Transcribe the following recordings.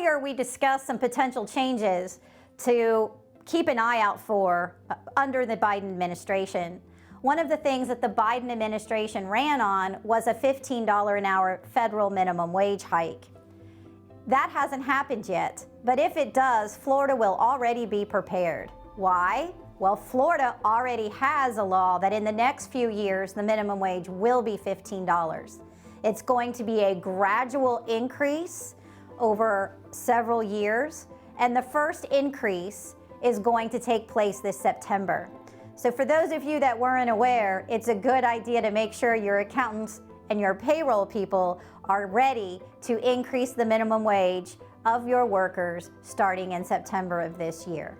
Earlier, we discussed some potential changes to keep an eye out for under the Biden administration. One of the things that the Biden administration ran on was a $15 an hour federal minimum wage hike. That hasn't happened yet, but if it does, Florida will already be prepared. Why? Well, Florida already has a law that in the next few years, the minimum wage will be $15. It's going to be a gradual increase over several years, and the first increase is going to take place this September. So for those of you that weren't aware, it's a good idea to make sure your accountants and your payroll people are ready to increase the minimum wage of your workers starting in September of this year.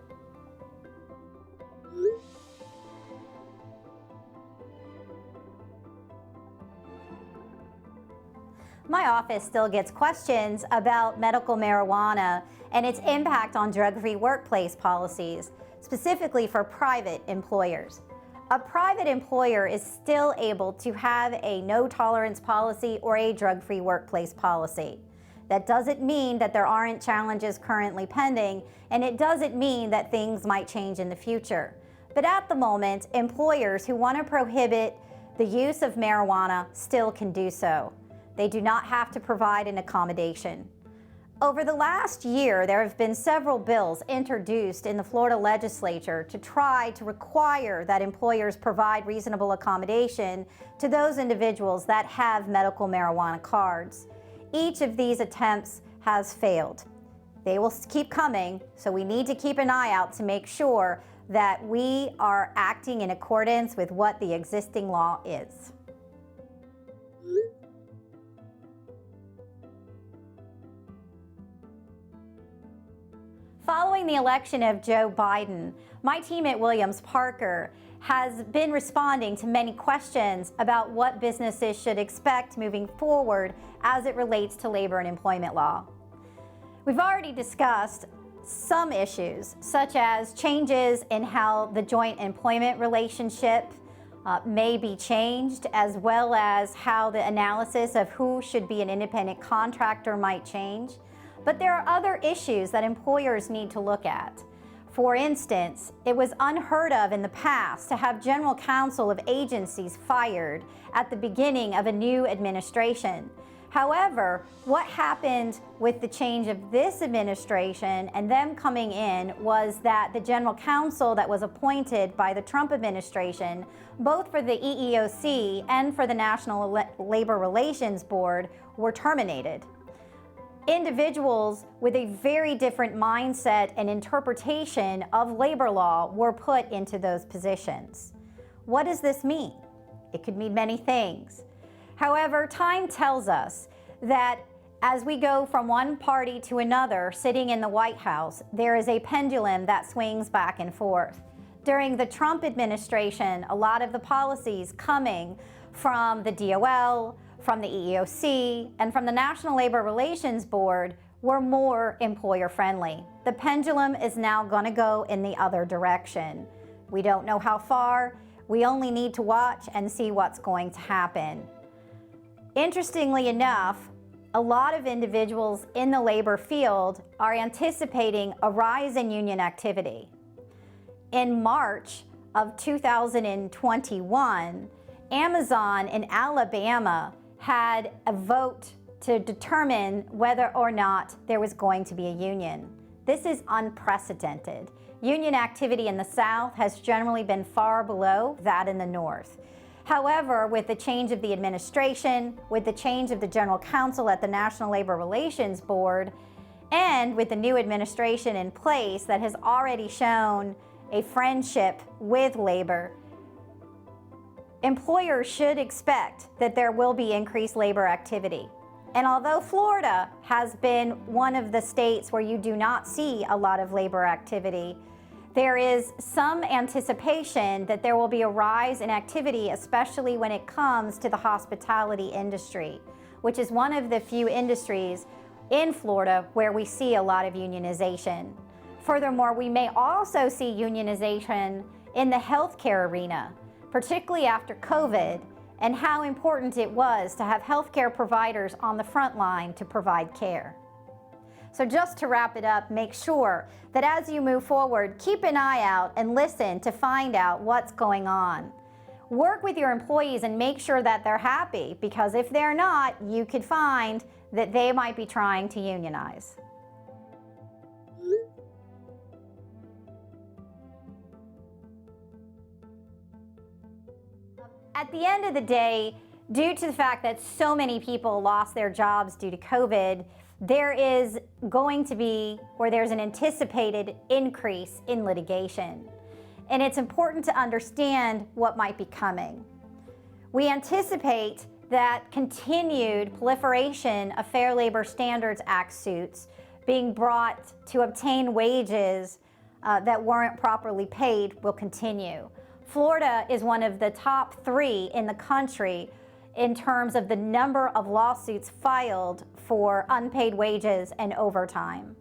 My office still gets questions about medical marijuana and its impact on drug-free workplace policies, specifically for private employers. A private employer is still able to have a no-tolerance policy or a drug-free workplace policy. That doesn't mean that there aren't challenges currently pending, and it doesn't mean that things might change in the future. But at the moment, employers who want to prohibit the use of marijuana still can do so. They do not have to provide an accommodation. Over the last year, there have been several bills introduced in the Florida legislature to try to require that employers provide reasonable accommodation to those individuals that have medical marijuana cards. Each of these attempts has failed. They will keep coming, so we need to keep an eye out to make sure that we are acting in accordance with what the existing law is. Following the election of Joe Biden, my team at Williams Parker has been responding to many questions about what businesses should expect moving forward as it relates to labor and employment law. We've already discussed some issues, such as changes in how the joint employment relationship may be changed, as well as how the analysis of who should be an independent contractor might change. But there are other issues that employers need to look at. For instance, it was unheard of in the past to have general counsel of agencies fired at the beginning of a new administration. However, what happened with the change of this administration and them coming in was that the general counsel that was appointed by the Trump administration, both for the EEOC and for the National Labor Relations Board, were terminated. Individuals with a very different mindset and interpretation of labor law were put into those positions. What does this mean? It could mean many things. However, time tells us that as we go from one party to another sitting in the White House, there is a pendulum that swings back and forth. During the Trump administration, a lot of the policies coming from the DOL, from the EEOC, and from the National Labor Relations Board were more employer-friendly. The pendulum is now going to go in the other direction. We don't know how far. We only need to watch and see what's going to happen. Interestingly enough, a lot of individuals in the labor field are anticipating a rise in union activity. In March of 2021, Amazon in Alabama had a vote to determine whether or not there was going to be a union. This is unprecedented. Union activity in the South has generally been far below that in the North. However, with the change of the administration, with the change of the general counsel at the National Labor Relations Board, and with the new administration in place that has already shown a friendship with labor, employers should expect that there will be increased labor activity. And although Florida has been one of the states where you do not see a lot of labor activity, there is some anticipation that there will be a rise in activity, especially when it comes to the hospitality industry, which is one of the few industries in Florida where we see a lot of unionization. Furthermore, we may also see unionization in the healthcare arena, particularly after COVID, and how important it was to have healthcare providers on the front line to provide care. So just to wrap it up, make sure that as you move forward, keep an eye out and listen to find out what's going on. Work with your employees and make sure that they're happy, because if they're not, you could find that they might be trying to unionize. At the end of the day, due to the fact that so many people lost their jobs due to COVID, there is going to be, or there's an anticipated increase in litigation. And it's important to understand what might be coming. We anticipate that continued proliferation of Fair Labor Standards Act suits being brought to obtain wages that weren't properly paid will continue. Florida is one of the top 3 in the country in terms of the number of lawsuits filed for unpaid wages and overtime.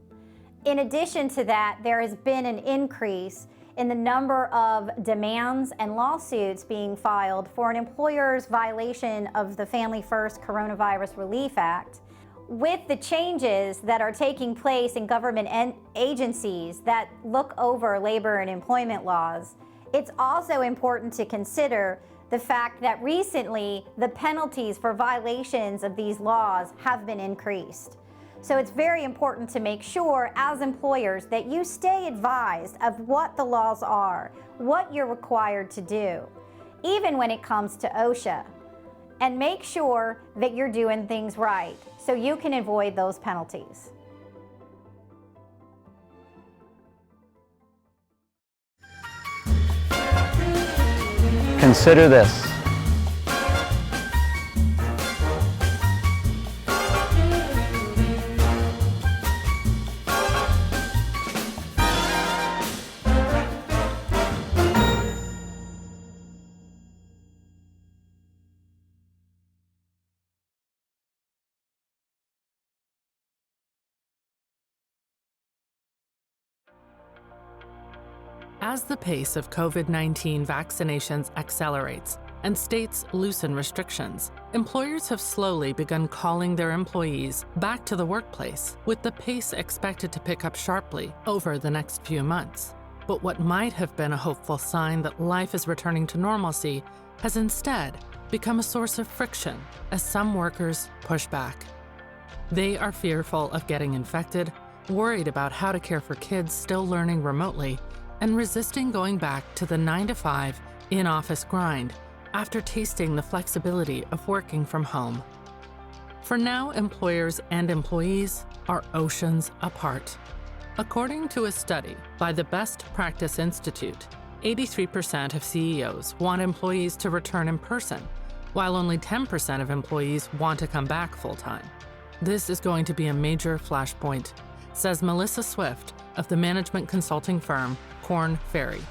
In addition to that, there has been an increase in the number of demands and lawsuits being filed for an employer's violation of the Family First Coronavirus Relief Act. With the changes that are taking place in government agencies that look over labor and employment laws, it's also important to consider the fact that recently the penalties for violations of these laws have been increased. So it's very important to make sure as employers that you stay advised of what the laws are, what you're required to do, even when it comes to OSHA, and make sure that you're doing things right so you can avoid those penalties. Consider this. As the pace of COVID-19 vaccinations accelerates and states loosen restrictions, employers have slowly begun calling their employees back to the workplace, with the pace expected to pick up sharply over the next few months. But what might have been a hopeful sign that life is returning to normalcy has instead become a source of friction as some workers push back. They are fearful of getting infected, worried about how to care for kids still learning remotely, and resisting going back to the 9-to-5 in-office grind after tasting the flexibility of working from home. For now, employers and employees are oceans apart. According to a study by the Best Practice Institute, 83% of CEOs want employees to return in person, while only 10% of employees want to come back full-time. This is going to be a major flashpoint, says Melissa Swift of the management consulting firm Korn Ferry.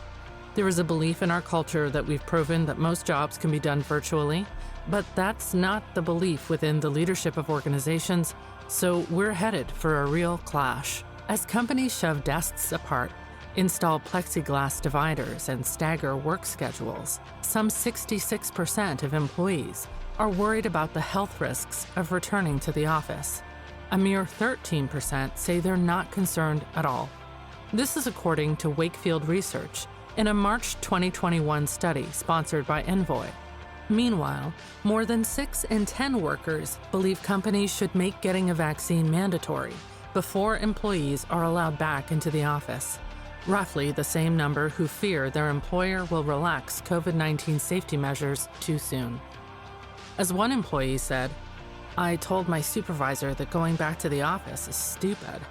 There is a belief in our culture that we've proven that most jobs can be done virtually, but that's not the belief within the leadership of organizations, so we're headed for a real clash. As companies shove desks apart, install plexiglass dividers, and stagger work schedules, some 66% of employees are worried about the health risks of returning to the office. A mere 13% say they're not concerned at all. This is according to Wakefield Research in a March 2021 study sponsored by Envoy. Meanwhile, more than 6 in 10 workers believe companies should make getting a vaccine mandatory before employees are allowed back into the office. Roughly the same number who fear their employer will relax COVID-19 safety measures too soon. As one employee said, "I told my supervisor that going back to the office is stupid.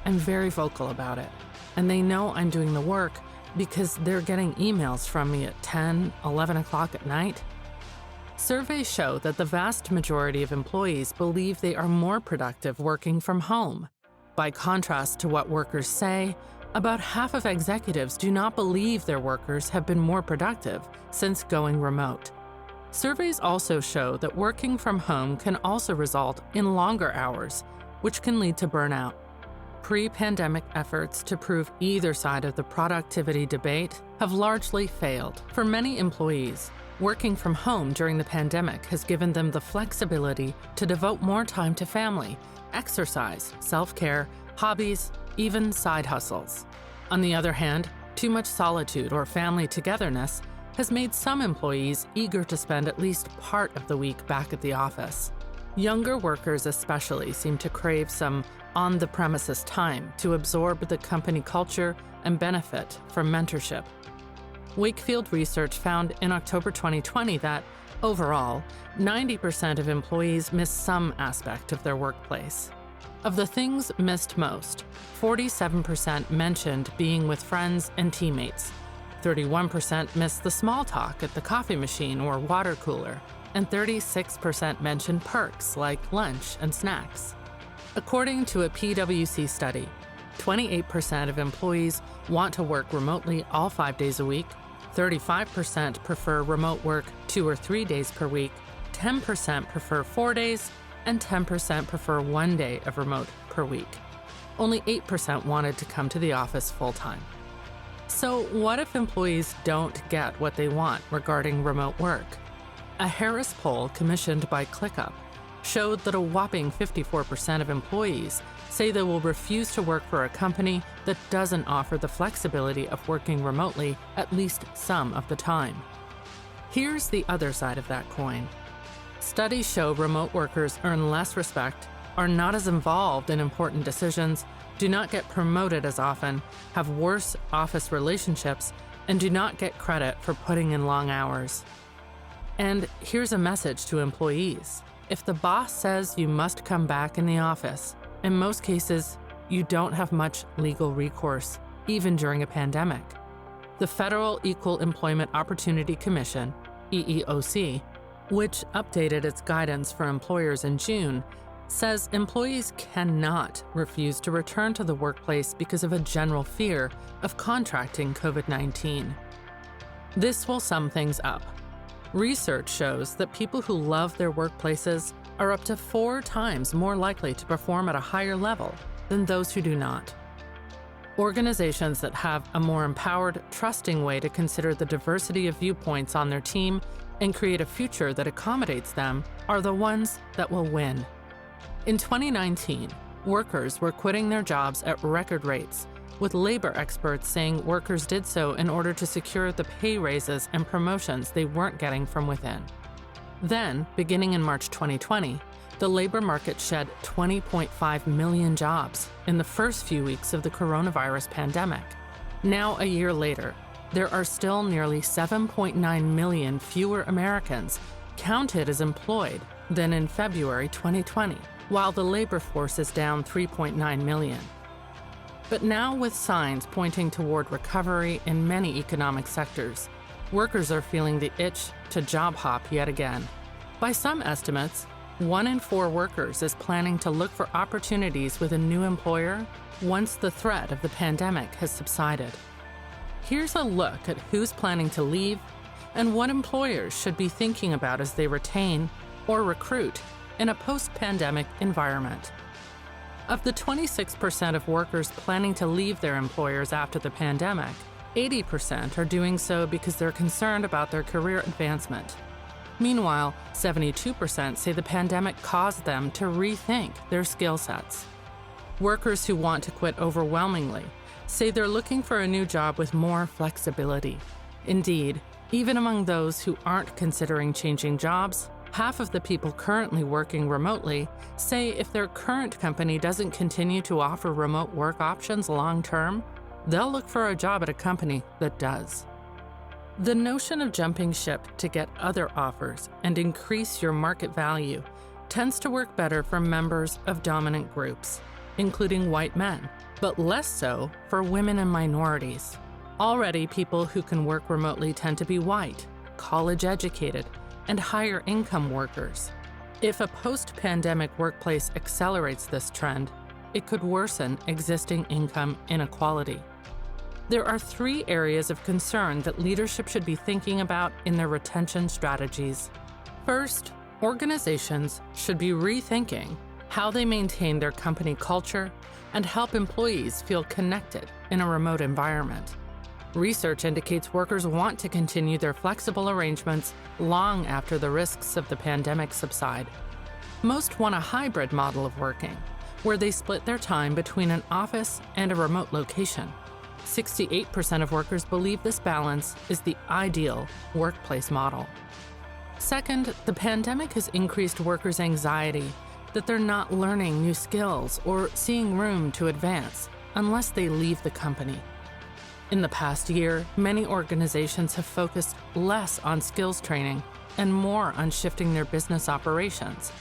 I'm very vocal about it, and they know I'm doing the work because they're getting emails from me at 10, 11 o'clock at night." Surveys show that the vast majority of employees believe they are more productive working from home. By contrast to what workers say, about half of executives do not believe their workers have been more productive since going remote. Surveys also show that working from home can also result in longer hours, which can lead to burnout. Pre-pandemic efforts to prove either side of the productivity debate have largely failed. For many employees, working from home during the pandemic has given them the flexibility to devote more time to family exercise, self-care, hobbies, even side hustles. On the other hand, too much solitude or family togetherness has made some employees eager to spend at least part of the week back at the office. Younger workers especially seem to crave some on-the-premises time to absorb the company culture and benefit from mentorship. Wakefield research found in October 2020 that, overall, 90% of employees miss some aspect of their workplace. Of the things missed most, 47% mentioned being with friends and teammates, 31% missed the small talk at the coffee machine or water cooler, and 36% mentioned perks like lunch and snacks. According to a PwC study, 28% of employees want to work remotely all 5 days a week, 35% prefer remote work 2 or 3 days per week, 10% prefer 4 days, and 10% prefer 1 day of remote per week. Only 8% wanted to come to the office full-time. So what if employees don't get what they want regarding remote work? A Harris poll commissioned by ClickUp showed that a whopping 54% of employees say they will refuse to work for a company that doesn't offer the flexibility of working remotely at least some of the time. Here's the other side of that coin. Studies show remote workers earn less respect, are not as involved in important decisions, do not get promoted as often, have worse office relationships, and do not get credit for putting in long hours. And here's a message to employees. If the boss says you must come back in the office, in most cases, you don't have much legal recourse, even during a pandemic. The Federal Equal Employment Opportunity Commission, EEOC, which updated its guidance for employers in June, says employees cannot refuse to return to the workplace because of a general fear of contracting COVID-19. This will sum things up. Research shows that people who love their workplaces are up to 4 times more likely to perform at a higher level than those who do not. Organizations that have a more empowered, trusting way to consider the diversity of viewpoints on their team and create a future that accommodates them are the ones that will win. In 2019, workers were quitting their jobs at record rates, with labor experts saying workers did so in order to secure the pay raises and promotions they weren't getting from within. Then, beginning in March 2020, the labor market shed 20.5 million jobs in the first few weeks of the coronavirus pandemic. Now, a year later, there are still nearly 7.9 million fewer Americans counted as employed than in February 2020, while the labor force is down 3.9 million. But now, with signs pointing toward recovery in many economic sectors, workers are feeling the itch to job hop yet again. By some estimates, 1 in 4 workers is planning to look for opportunities with a new employer once the threat of the pandemic has subsided. Here's a look at who's planning to leave and what employers should be thinking about as they retain or recruit in a post-pandemic environment. Of the 26% of workers planning to leave their employers after the pandemic, 80% are doing so because they're concerned about their career advancement. Meanwhile, 72% say the pandemic caused them to rethink their skill sets. Workers who want to quit overwhelmingly say they're looking for a new job with more flexibility. Indeed, even among those who aren't considering changing jobs, half of the people currently working remotely say if their current company doesn't continue to offer remote work options long-term, they'll look for a job at a company that does. The notion of jumping ship to get other offers and increase your market value tends to work better for members of dominant groups, including white men, but less so for women and minorities. Already, people who can work remotely tend to be white, college-educated, and higher income workers. If a post-pandemic workplace accelerates this trend, it could worsen existing income inequality. There are 3 areas of concern that leadership should be thinking about in their retention strategies. First, organizations should be rethinking how they maintain their company culture and help employees feel connected in a remote environment. Research indicates workers want to continue their flexible arrangements long after the risks of the pandemic subside. Most want a hybrid model of working, where they split their time between an office and a remote location. 68% of workers believe this balance is the ideal workplace model. Second, the pandemic has increased workers' anxiety that they're not learning new skills or seeing room to advance unless they leave the company. In the past year, many organizations have focused less on skills training and more on shifting their business operations,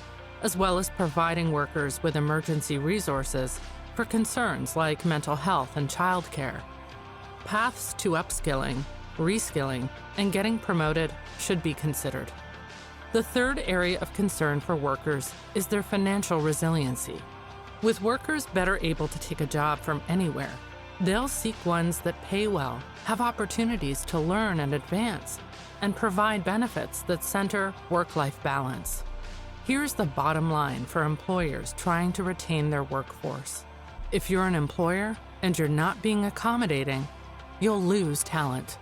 as well as providing workers with emergency resources for concerns like mental health and childcare. Paths to upskilling, reskilling, and getting promoted should be considered. The third area of concern for workers is their financial resiliency. With workers better able to take a job from anywhere, they'll seek ones that pay well, have opportunities to learn and advance, and provide benefits that center work-life balance. Here's the bottom line for employers trying to retain their workforce. If you're an employer and you're not being accommodating, you'll lose talent.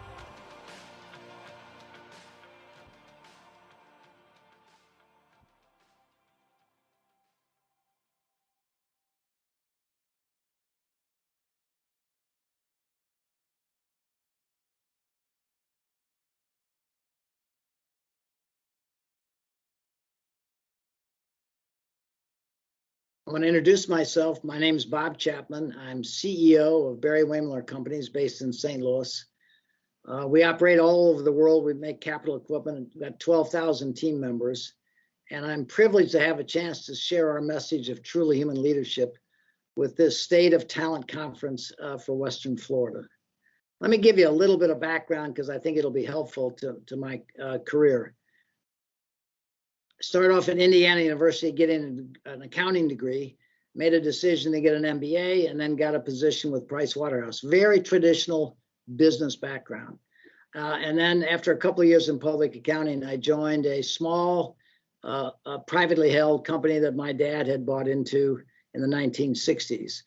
I want to introduce myself. My name is Bob Chapman. I'm CEO of Wehmiller Companies based in St. Louis. We operate all over the world. We make capital equipment. We've got 12,000 team members. And I'm privileged to have a chance to share our message of truly human leadership with this State of Talent Conference for Western Florida. Let me give you a little bit of background because I think it'll be helpful to my career. Started off at Indiana University, getting an accounting degree, made a decision to get an MBA, and then got a position with Price Waterhouse. Very traditional business background. And then after a couple of years in public accounting, I joined a small, privately held company that my dad had bought into in the 1960s.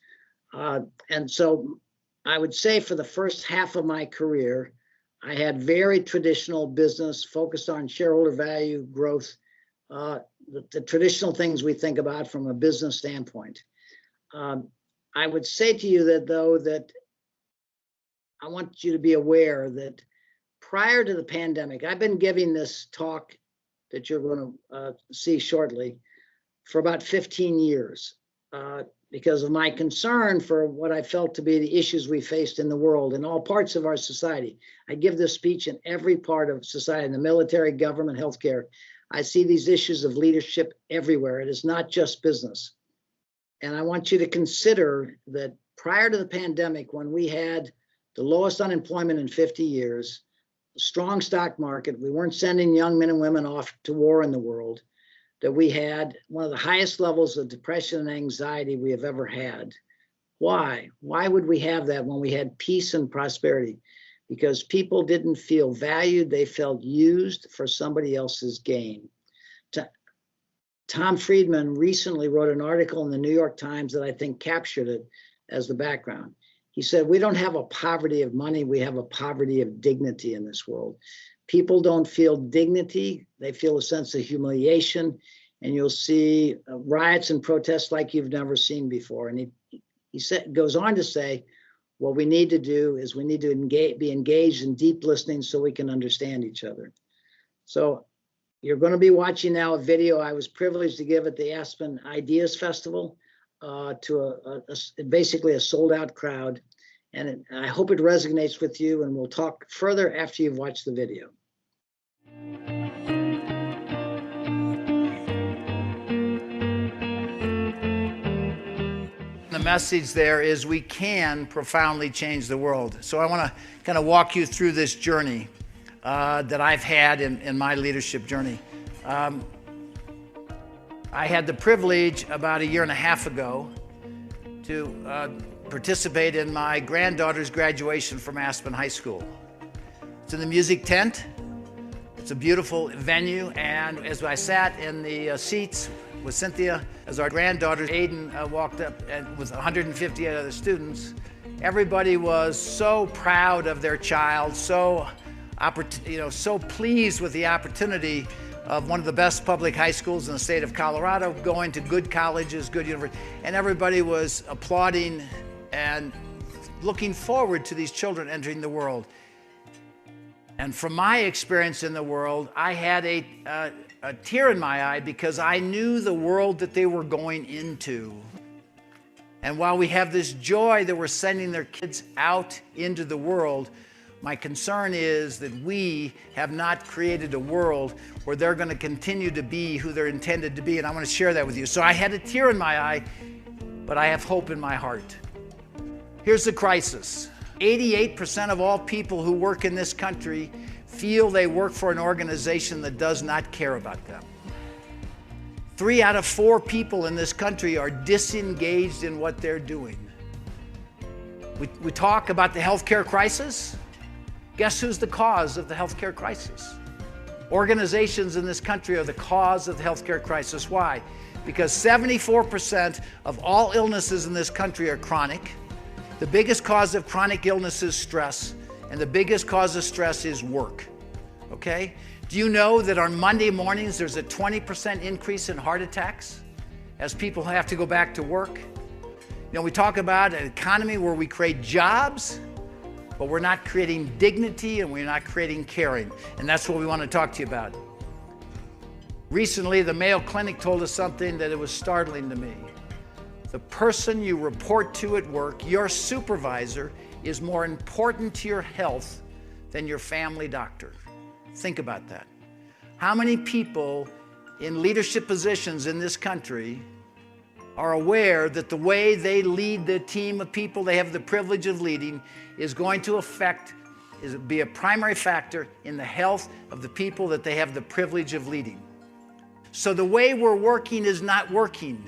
And so I would say for the first half of my career, I had very traditional business focused on shareholder value, growth, the traditional things we think about from a business standpoint. I would say to you that I want you to be aware that prior to the pandemic, I've been giving this talk that you're going to see shortly for about 15 years because of my concern for what I felt to be the issues we faced in the world in all parts of our society. I give this speech in every part of society, in the military, government, healthcare. I see these issues of leadership everywhere. It is not just business. And I want you to consider that prior to the pandemic, when we had the lowest unemployment in 50 years, a strong stock market, we weren't sending young men and women off to war in the world, that we had one of the highest levels of depression and anxiety we have ever had. Why? Why would we have that when we had peace and prosperity? Because people didn't feel valued, they felt used for somebody else's gain. Tom Friedman recently wrote an article in the New York Times that I think captured it as the background. He said, we don't have a poverty of money, we have a poverty of dignity in this world. People don't feel dignity, they feel a sense of humiliation, and you'll see riots and protests like you've never seen before. And he goes on to say, what we need to do is we need to be engaged in deep listening so we can understand each other. So you're going to be watching now a video I was privileged to give at the Aspen Ideas Festival to basically a sold out crowd. And I hope it resonates with you, and we'll talk further after you've watched the video. The message there is we can profoundly change the world. So I want to kind of walk you through this journey that I've had in my leadership journey. I had the privilege about a year and a half ago to participate in my granddaughter's graduation from Aspen High School. It's in the music tent. It's a beautiful venue, and as I sat in the seats with Cynthia, as our granddaughter Aiden walked up and with 150 other students, everybody was so proud of their child, so pleased with the opportunity of one of the best public high schools in the state of Colorado, going to good colleges, good universities, and everybody was applauding and looking forward to these children entering the world. And from my experience in the world, I had a tear in my eye because I knew the world that they were going into. And while we have this joy that we're sending their kids out into the world, my concern is that we have not created a world where they're going to continue to be who they're intended to be, and I want to share that with you. So I had a tear in my eye, but I have hope in my heart. Here's the crisis. 88% of all people who work in this country feel they work for an organization that does not care about them. 3 out of 4 people in this country are disengaged in what they're doing. We talk about the healthcare crisis. Guess who's the cause of the healthcare crisis? Organizations in this country are the cause of the healthcare crisis. Why? Because 74% of all illnesses in this country are chronic. The biggest cause of chronic illness is stress, and the biggest cause of stress is work. Okay? Do you know that on Monday mornings there's a 20% increase in heart attacks as people have to go back to work? You know, we talk about an economy where we create jobs, but we're not creating dignity and we're not creating caring. And that's what we want to talk to you about. Recently, the Mayo Clinic told us something that it was startling to me. The person you report to at work, your supervisor, is more important to your health than your family doctor. Think about that. How many people in leadership positions in this country are aware that the way they lead the team of people they have the privilege of leading is going to be a primary factor in the health of the people that they have the privilege of leading? So the way we're working is not working,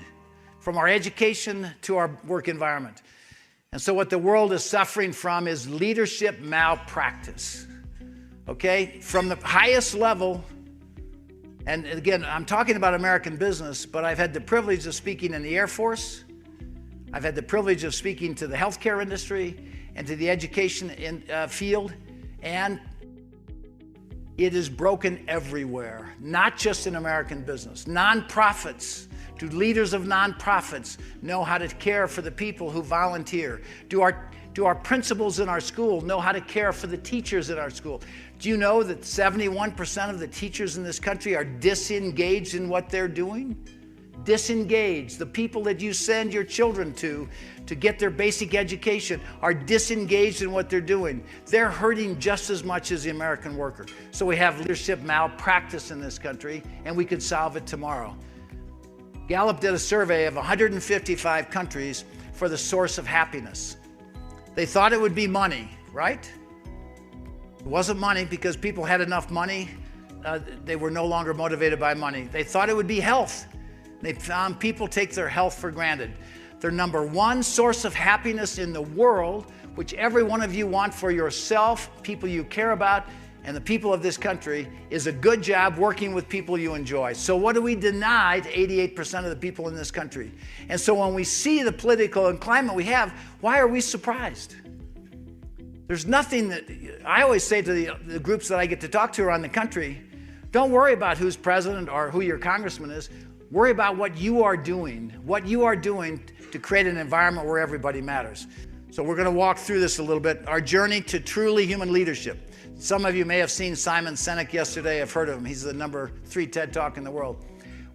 from our education to our work environment. And so what the world is suffering from is leadership malpractice. Okay? From the highest level, and again, I'm talking about American business, but I've had the privilege of speaking in the Air Force. I've had the privilege of speaking to the healthcare industry and to the education field, and it is broken everywhere, not just in American business. Nonprofits, do leaders of nonprofits know how to care for the people who volunteer? Do our principals in our school know how to care for the teachers in our school? Do you know that 71% of the teachers in this country are disengaged in what they're doing? Disengaged. The people that you send your children to get their basic education are disengaged in what they're doing. They're hurting just as much as the American worker. So we have leadership malpractice in this country, and we could solve it tomorrow. Gallup did a survey of 155 countries for the source of happiness. They thought it would be money, right? It wasn't money because people had enough money. They were no longer motivated by money. They thought it would be health. They found people take their health for granted. Their number one source of happiness in the world, which every one of you want for yourself, people you care about, and the people of this country, is a good job working with people you enjoy. So what do we deny to 88% of the people in this country? And so when we see the political and climate we have, why are we surprised? There's nothing that, I always say to the groups that I get to talk to around the country, don't worry about who's president or who your congressman is. Worry about what you are doing to create an environment where everybody matters. So we're going to walk through this a little bit. Our journey to truly human leadership. Some of you may have seen Simon Sinek yesterday. I've heard of him. He's the #3 TED Talk in the world.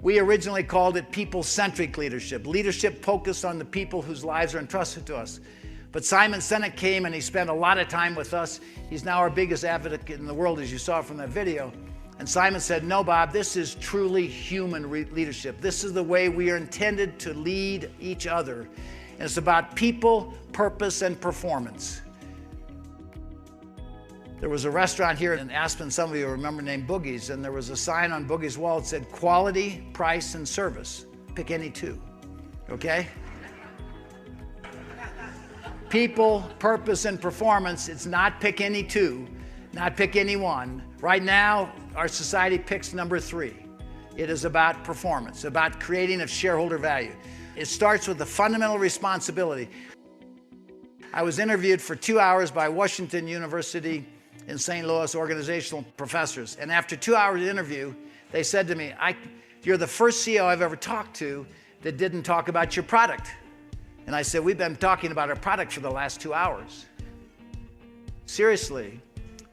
We originally called it people-centric leadership. Leadership focused on the people whose lives are entrusted to us. But Simon Sinek came and he spent a lot of time with us. He's now our biggest advocate in the world, as you saw from that video. And Simon said, no, Bob, this is truly human leadership. This is the way we are intended to lead each other. And it's about people, purpose, and performance. There was a restaurant here in Aspen, some of you remember, named Boogie's, and there was a sign on Boogie's wall that said quality, price, and service. Pick any two, okay? People, purpose, and performance. It's not pick any two, not pick any one. Right now, our society picks #3. It is about performance, about creating of shareholder value. It starts with the fundamental responsibility. I was interviewed for 2 hours by Washington University in St. Louis organizational professors. And after 2 hours of interview, They said to me, you're the first CEO I've ever talked to that didn't talk about your product. And I said, we've been talking about our product for the last 2 hours. Seriously,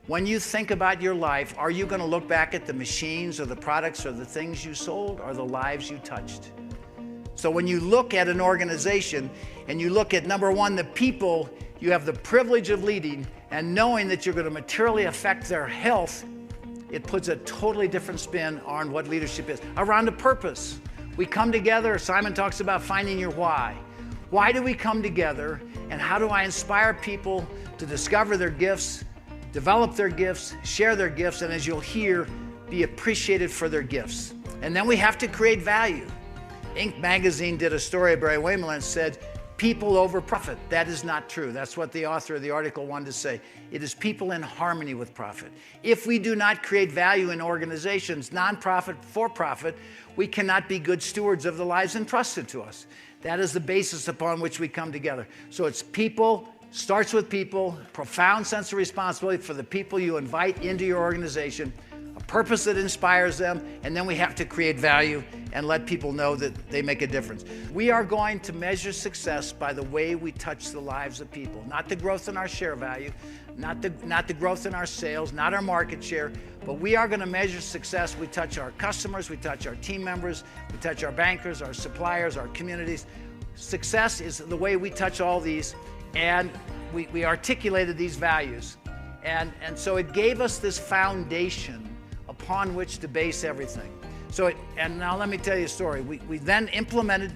when you think about your life, are you going to look back at the machines or the products or the things you sold or the lives you touched? So when you look at an organization and you look at, number one, the people you have the privilege of leading and knowing that you're going to materially affect their health, it puts a totally different spin on what leadership is. Around a purpose. We come together, Simon talks about finding your why. Why do we come together, and how do I inspire people to discover their gifts, develop their gifts, share their gifts, and as you'll hear, be appreciated for their gifts. And then we have to create value. Inc. magazine did a story by Wehmiller and said, people over profit. That is not true. That's what the author of the article wanted to say. It is people in harmony with profit. If we do not create value in organizations, nonprofit, for-profit, we cannot be good stewards of the lives entrusted to us. That is the basis upon which we come together. So it's people, starts with people, profound sense of responsibility for the people you invite into your organization, a purpose that inspires them, and then we have to create value and let people know that they make a difference. We are going to measure success by the way we touch the lives of people, not the growth in our share value, not the growth in our sales, not our market share, but we are going to measure success. We touch our customers, we touch our team members, we touch our bankers, our suppliers, our communities. Success is the way we touch all these, and we articulated these values. And so it gave us this foundation upon which to base everything. And now let me tell you a story. We then implemented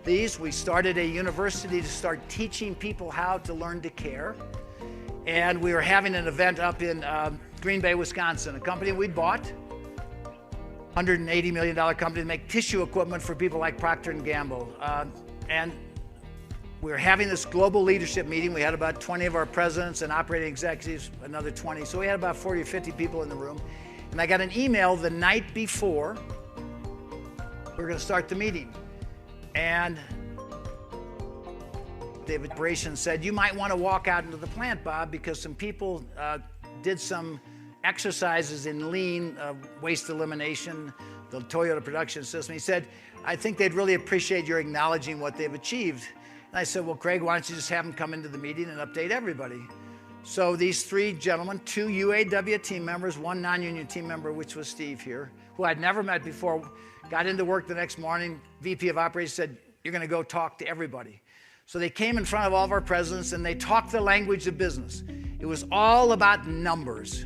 these. We started a university to start teaching people how to learn to care. And we were having an event up in Green Bay, Wisconsin, a company we bought, $180 million company to make tissue equipment for people like Procter & Gamble. And we were having this global leadership meeting. We had about 20 of our presidents and operating executives, another 20. So we had about 40 or 50 people in the room. And I got an email the night before we were going to start the meeting. And David Bration said, you might want to walk out into the plant, Bob, because some people did some exercises in lean waste elimination, the Toyota production system. He said, I think they'd really appreciate your acknowledging what they've achieved. And I said, well, Craig, why don't you just have them come into the meeting and update everybody? So these three gentlemen, 2 UAW team members, 1 non-union team member, which was Steve here, who I'd never met before, got into work the next morning. VP of Operations said, you're going to go talk to everybody. So they came in front of all of our presidents and they talked the language of business. It was all about numbers.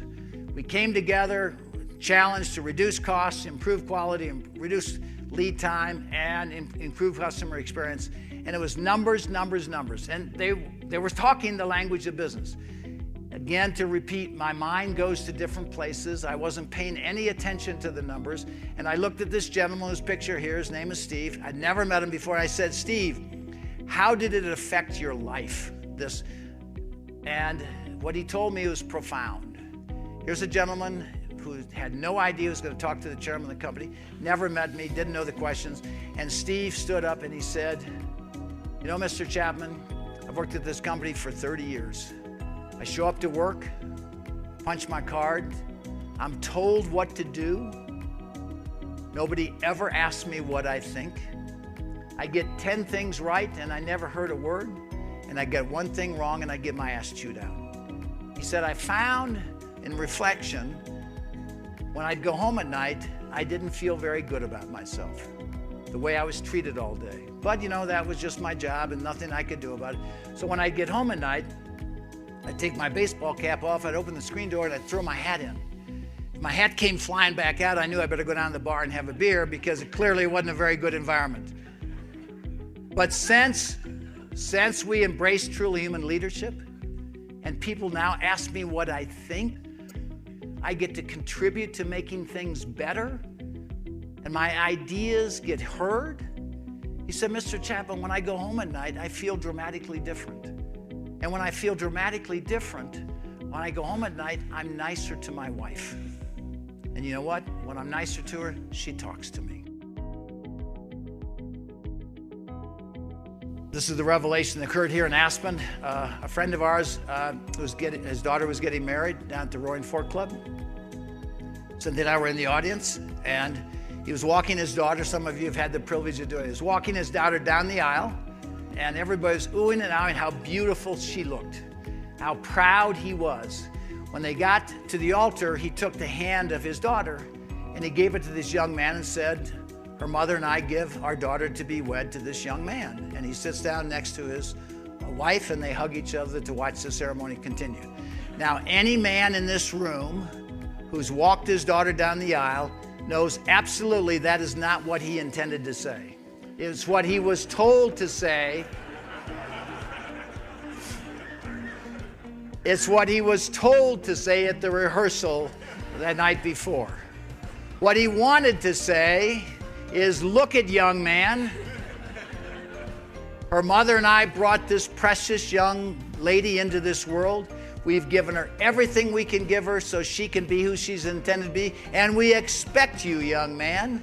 We came together, challenged to reduce costs, improve quality, reduce lead time, and improve customer experience. And it was numbers, numbers, numbers. And they were talking the language of business. Again, to repeat, my mind goes to different places. I wasn't paying any attention to the numbers. And I looked at this gentleman whose picture here, his name is Steve. I'd never met him before. I said, Steve, how did it affect your life? This, and what he told me was profound. Here's a gentleman who had no idea he was going to talk to the chairman of the company, never met me, didn't know the questions. And Steve stood up and he said, you know, Mr. Chapman, I've worked at this company for 30 years. I show up to work, punch my card, I'm told what to do. Nobody ever asks me what I think. I get 10 things right and I never heard a word, and I get 1 thing wrong and I get my ass chewed out. He said, I found in reflection, when I'd go home at night, I didn't feel very good about myself, the way I was treated all day. But you know, that was just my job and nothing I could do about it. So when I'd get home at night, I'd take my baseball cap off, I'd open the screen door and I'd throw my hat in. If my hat came flying back out, I knew I better go down to the bar and have a beer because it clearly wasn't a very good environment. But since we embrace truly human leadership and people now ask me what I think, I get to contribute to making things better and my ideas get heard. He said, Mr. Chapman, when I go home at night, I feel dramatically different. And when I feel dramatically different, when I go home at night, I'm nicer to my wife. And you know what? When I'm nicer to her, she talks to me. This is the revelation that occurred here in Aspen. A friend of ours, his daughter was getting married down at the Roaring Fork Club. Cynthia and I were in the audience, and he was walking his daughter. Some of you have had the privilege of doing it. He was walking his daughter down the aisle, and everybody was oohing and ahhing how beautiful she looked, how proud he was. When they got to the altar, he took the hand of his daughter, and he gave it to this young man and said, "Her mother and I give our daughter to be wed to this young man." And he sits down next to his wife, and they hug each other to watch the ceremony continue. Now, any man in this room who's walked his daughter down the aisle knows absolutely that is not what he intended to say. It's what he was told to say. It's what he was told to say at the rehearsal that night before. What he wanted to say is, "Look at young man. Her mother and I brought this precious young lady into this world. We've given her everything we can give her so she can be who she's intended to be. And we expect you, young man,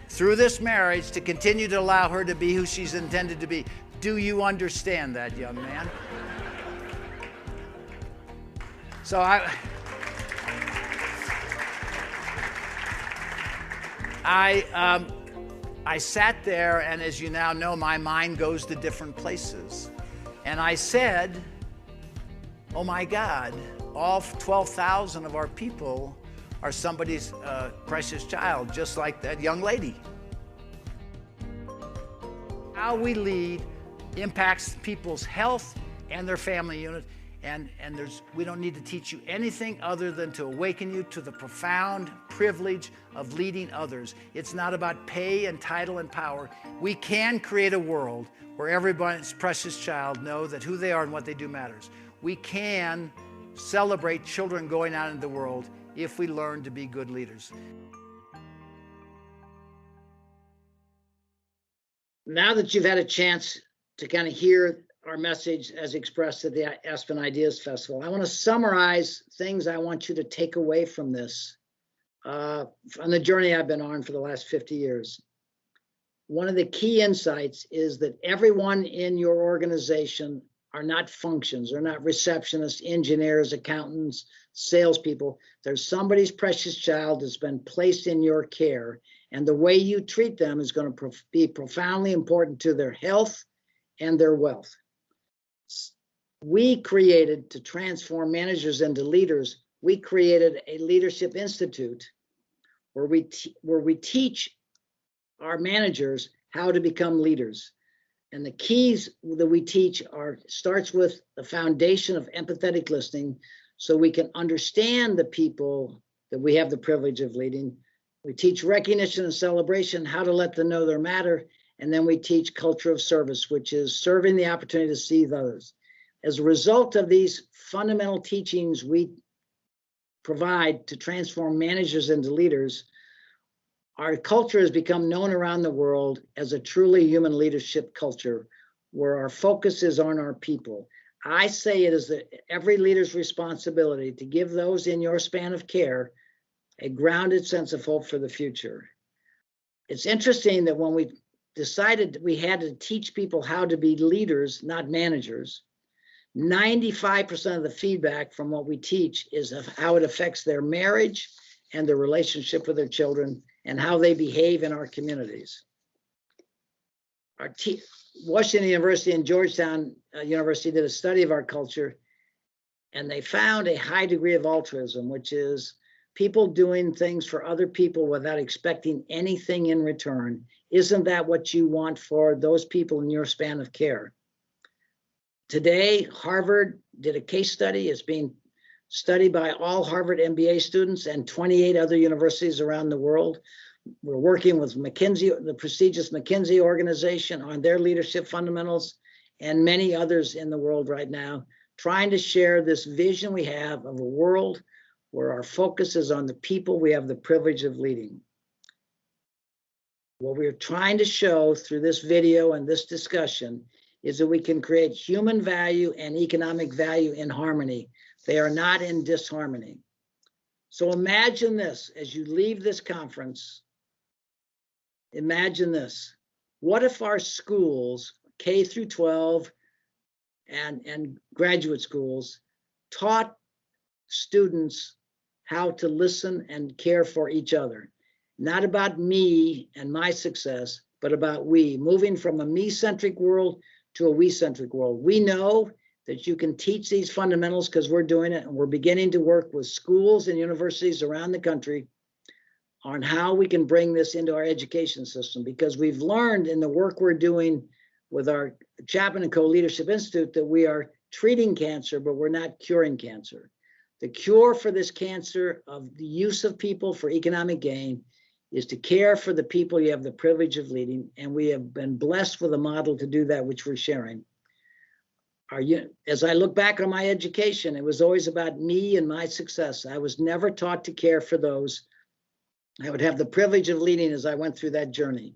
through this marriage to continue to allow her to be who she's intended to be. Do you understand that, young man?" So I sat there, and as you now know, my mind goes to different places. And I said, oh my God, all 12,000 of our people are somebody's precious child, just like that young lady. How we lead impacts people's health and their family unit. And we don't need to teach you anything other than to awaken you to the profound privilege of leading others. It's not about pay and title and power. We can create a world where everybody's precious child know that who they are and what they do matters. We can celebrate children going out into the world if we learn to be good leaders. Now that you've had a chance to kind of hear our message as expressed at the Aspen Ideas Festival, I want to summarize things I want you to take away from this, on the journey I've been on for the last 50 years. One of the key insights is that everyone in your organization are not functions. They're not receptionists, engineers, accountants, salespeople. There's somebody's precious child that's been placed in your care, and the way you treat them is going to be profoundly important to their health and their wealth. We created, to transform managers into leaders, we created a leadership institute where we teach our managers how to become leaders. And the keys that we teach starts with the foundation of empathetic listening, so we can understand the people that we have the privilege of leading. We teach recognition and celebration, how to let them know they matter. And then we teach culture of service, which is serving the opportunity to see others. As a result of these fundamental teachings we provide to transform managers into leaders, our culture has become known around the world as a truly human leadership culture, where our focus is on our people. I say it is every leader's responsibility to give those in your span of care a grounded sense of hope for the future. It's interesting that when we decided we had to teach people how to be leaders, not managers, 95% of the feedback from what we teach is of how it affects their marriage and their relationship with their children and how they behave in our communities. Washington University and Georgetown University did a study of our culture, and they found a high degree of altruism, which is people doing things for other people without expecting anything in return. Isn't that what you want for those people in your span of care? Today, Harvard did a case study. It's being studied by all Harvard MBA students and 28 other universities around the world. We're working with McKinsey, the prestigious McKinsey organization, on their leadership fundamentals, and many others in the world right now, trying to share this vision we have of a world where our focus is on the people we have the privilege of leading. What we're trying to show through this video and this discussion is that we can create human value and economic value in harmony. They are not in disharmony. So imagine this, as you leave this conference, imagine this. What if our schools, K through 12 and graduate schools, taught students how to listen and care for each other. Not about me and my success, but about we, moving from a me-centric world to a we-centric world. We know that you can teach these fundamentals because we're doing it, and we're beginning to work with schools and universities around the country on how we can bring this into our education system, because we've learned in the work we're doing with our Chapman & Co. Leadership Institute that we are treating cancer, but we're not curing cancer. The cure for this cancer of the use of people for economic gain is to care for the people you have the privilege of leading, and we have been blessed with a model to do that, which we're sharing. As I look back on my education, it was always about me and my success. I was never taught to care for those I would have the privilege of leading as I went through that journey.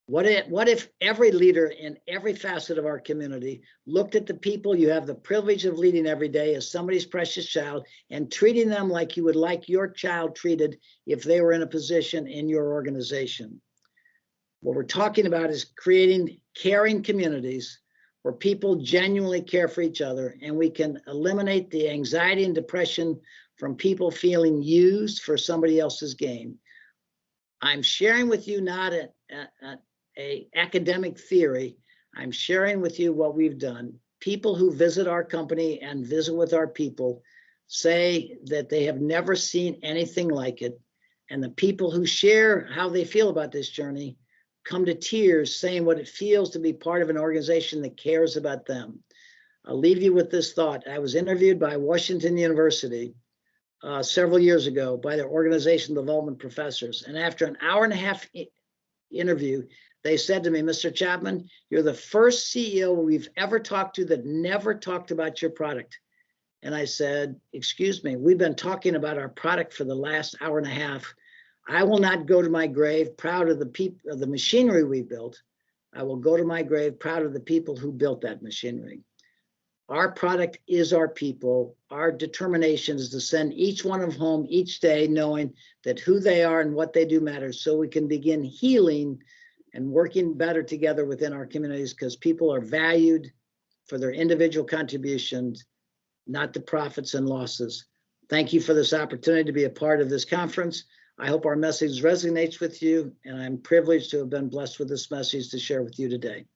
What if every leader in every facet of our community looked at the people you have the privilege of leading every day as somebody's precious child and treating them like you would like your child treated if they were in a position in your organization? What we're talking about is creating caring communities where people genuinely care for each other, and we can eliminate the anxiety and depression from people feeling used for somebody else's gain. I'm sharing with you not a academic theory. I'm sharing with you what we've done. People who visit our company and visit with our people say that they have never seen anything like it. And the people who share how they feel about this journey come to tears saying what it feels to be part of an organization that cares about them. I'll leave you with this thought. I was interviewed by Washington University several years ago by their organization development professors. And after an hour and a half interview, they said to me, Mr. Chapman, you're the first CEO we've ever talked to that never talked about your product. And I said, excuse me, we've been talking about our product for the last hour and a half. I will not go to my grave proud of the machinery we built. I will go to my grave proud of the people who built that machinery. Our product is our people. Our determination is to send each one of them home each day knowing that who they are and what they do matters, so we can begin healing and working better together within our communities, because people are valued for their individual contributions, not the profits and losses. Thank you for this opportunity to be a part of this conference. I hope our message resonates with you, and I'm privileged to have been blessed with this message to share with you today.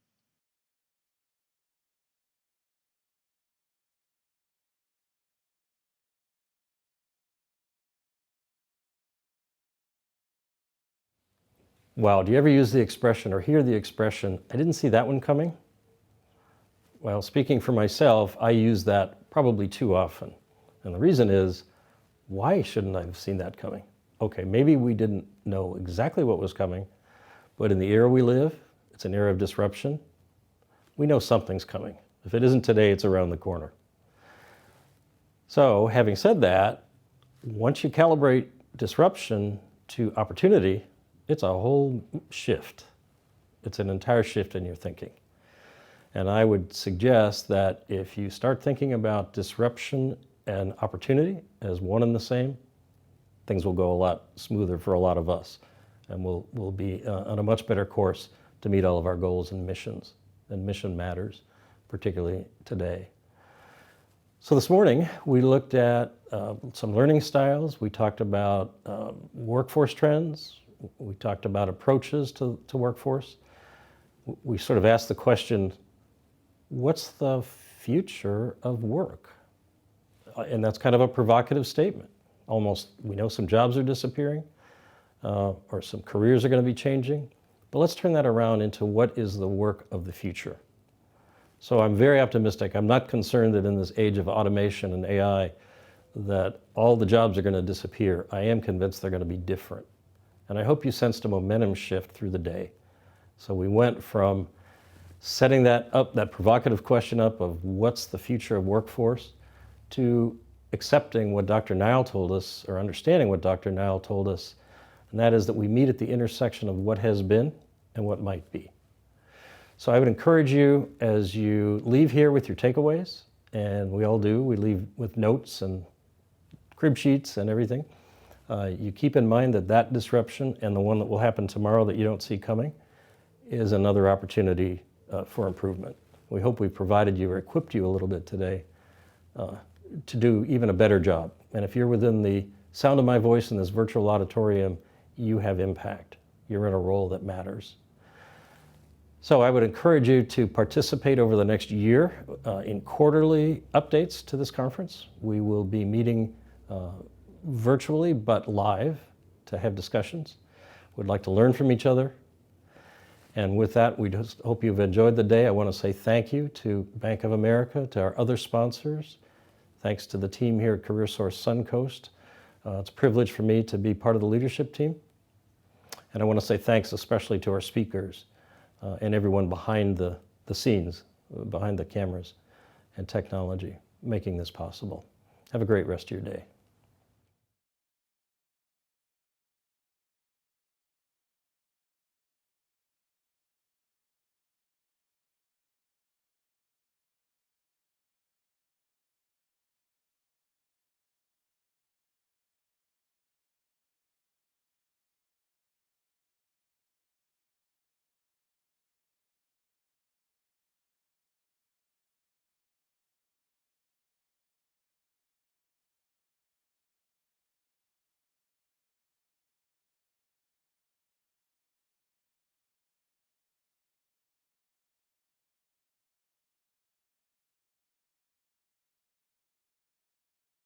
Wow, do you ever use the expression or hear the expression, I didn't see that one coming? Well, speaking for myself, I use that probably too often. And the reason is, why shouldn't I have seen that coming? Okay, maybe we didn't know exactly what was coming, but in the era we live, it's an era of disruption. We know something's coming. If it isn't today, it's around the corner. So, having said that, once you calibrate disruption to opportunity, it's a whole shift. It's an entire shift in your thinking. And I would suggest that if you start thinking about disruption and opportunity as one and the same, things will go a lot smoother for a lot of us. And we'll be on a much better course to meet all of our goals and missions. And mission matters, particularly today. So this morning, we looked at some learning styles. We talked about workforce trends. We talked about approaches to workforce. We sort of asked the question, what's the future of work? And that's kind of a provocative statement. Almost, we know some jobs are disappearing, or some careers are going to be changing, but let's turn that around into what is the work of the future. So I'm very optimistic. I'm not concerned that in this age of automation and AI that all the jobs are going to disappear. I am convinced they're going to be different. And I hope you sensed a momentum shift through the day. So we went from setting that up, that provocative question up of what's the future of workforce, to accepting what Dr. Nile told us, or understanding what Dr. Nile told us, and that is that we meet at the intersection of what has been and what might be. So I would encourage you, as you leave here with your takeaways, and we all do, we leave with notes and crib sheets and everything, you keep in mind that that disruption and the one that will happen tomorrow that you don't see coming is another opportunity for improvement. We hope we've provided you or equipped you a little bit today to do even a better job. And if you're within the sound of my voice in this virtual auditorium, you have impact. You're in a role that matters. So I would encourage you to participate over the next year in quarterly updates to this conference. We will be meeting virtually but live to have discussions. We'd like to learn from each other. And with that, we just hope you've enjoyed the day. I want to say thank you to Bank of America, to our other sponsors. Thanks to the team here at CareerSource Suncoast. It's a privilege for me to be part of the leadership team. And I want to say thanks especially to our speakers and everyone behind the scenes, behind the cameras and technology, making this possible. Have a great rest of your day.